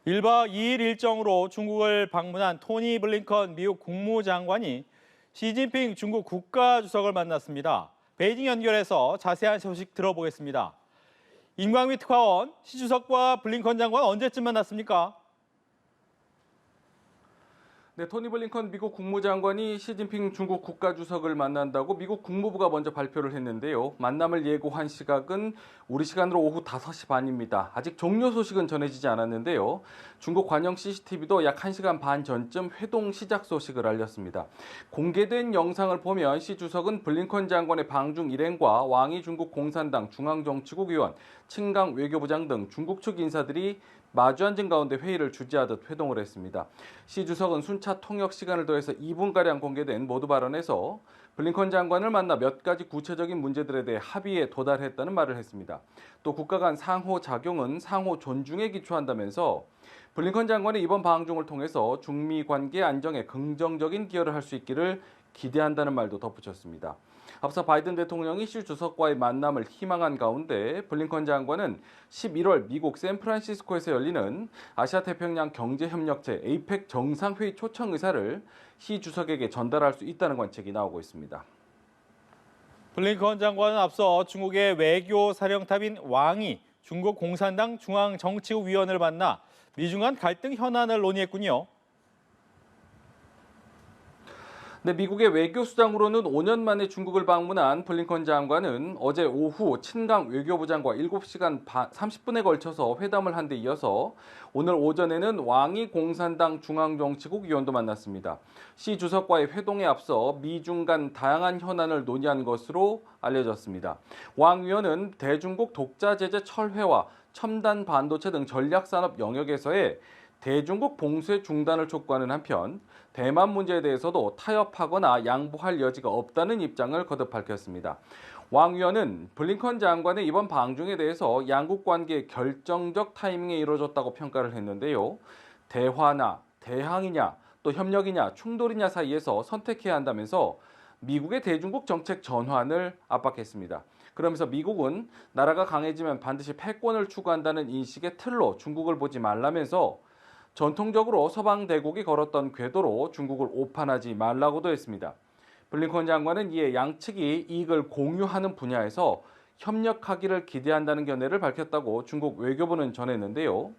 1박 2일 일정으로 중국을 방문한 토니 블링컨 미국 국무장관이 시진핑 중국 국가주석을 만났습니다. 베이징 연결해서 자세한 소식 들어보겠습니다. 임광미 특파원, 시 주석과 블링컨 장관 언제쯤 만났습니까? 네, 토니 블링컨 미국 국무장관이 시진핑 중국 국가주석을 만난다고 미국 국무부가 먼저 발표를 했는데요. 만남을 예고한 시각은 우리 시간으로 오후 5시 반입니다. 아직 종료 소식은 전해지지 않았는데요. 중국 관영 CCTV도 약 1시간 반 전쯤 회동 시작 소식을 알렸습니다. 공개된 영상을 보면 시 주석은 블링컨 장관의 방중 일행과 왕이 중국 공산당 중앙정치국 위원, 칭강 외교부장 등 중국 측 인사들이 마주 앉은 가운데 회의를 주재하듯 회동을 했습니다. 시 주석은 순차 통역 시간을 더해서 2분가량 공개된 모두 발언에서 블링컨 장관을 만나 몇 가지 구체적인 문제들에 대해 합의에 도달했다는 말을 했습니다. 또 국가 간 상호작용은 상호 존중에 기초한다면서 블링컨 장관의 이번 방중을 통해서 중미 관계 안정에 긍정적인 기여를 할 수 있기를 기대한다는 말도 덧붙였습니다. 앞서 바이든 대통령이 시 주석과의 만남을 희망한 가운데 블링컨 장관은 11월 미국 샌프란시스코에서 열리는 아시아태평양 경제협력체 APEC 정상회의 초청 의사를 시 주석에게 전달할 수 있다는 관측이 나오고 있습니다. 블링컨 장관은 앞서 중국의 외교 사령탑인 왕이 중국 공산당 중앙정치국 위원을 만나 미중 간 갈등 현안을 논의했군요. 네, 미국의 외교수장으로는 5년 만에 중국을 방문한 블링컨 장관은 어제 오후 친강 외교부장과 7시간 30분에 걸쳐서 회담을 한 데 이어서 오늘 오전에는 왕이 공산당 중앙정치국 위원도 만났습니다. 시 주석과의 회동에 앞서 미중 간 다양한 현안을 논의한 것으로 알려졌습니다. 왕 위원은 대중국 독자 제재 철회와 첨단 반도체 등 전략산업 영역에서의 대중국 봉쇄 중단을 촉구하는 한편 대만 문제에 대해서도 타협하거나 양보할 여지가 없다는 입장을 거듭 밝혔습니다. 왕 위원은 블링컨 장관의 이번 방중에 대해서 양국 관계의 결정적 타이밍에 이루어졌다고 평가를 했는데요. 대화나 대항이냐 또 협력이냐 충돌이냐 사이에서 선택해야 한다면서 미국의 대중국 정책 전환을 압박했습니다. 그러면서 미국은 나라가 강해지면 반드시 패권을 추구한다는 인식의 틀로 중국을 보지 말라면서 전통적으로 서방 대국이 걸었던 궤도로 중국을 오판하지 말라고도 했습니다. 블링컨 장관은 이에 양측이 이익을 공유하는 분야에서 협력하기를 기대한다는 견해를 밝혔다고 중국 외교부는 전했는데요.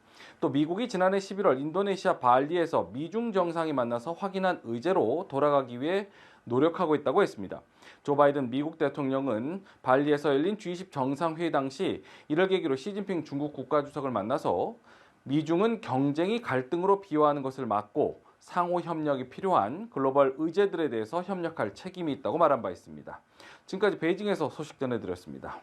또 미국이 지난해 11월 인도네시아 발리에서 미중 정상이 만나서 확인한 의제로 돌아가기 위해 노력하고 있다고 했습니다. 조 바이든 미국 대통령은 발리에서 열린 G20 정상회의 당시 이를 계기로 시진핑 중국 국가주석을 만나서 미중은 경쟁이 갈등으로 비화하는 것을 막고 상호 협력이 필요한 글로벌 의제들에 대해서 협력할 책임이 있다고 말한 바 있습니다. 지금까지 베이징에서 소식 전해드렸습니다.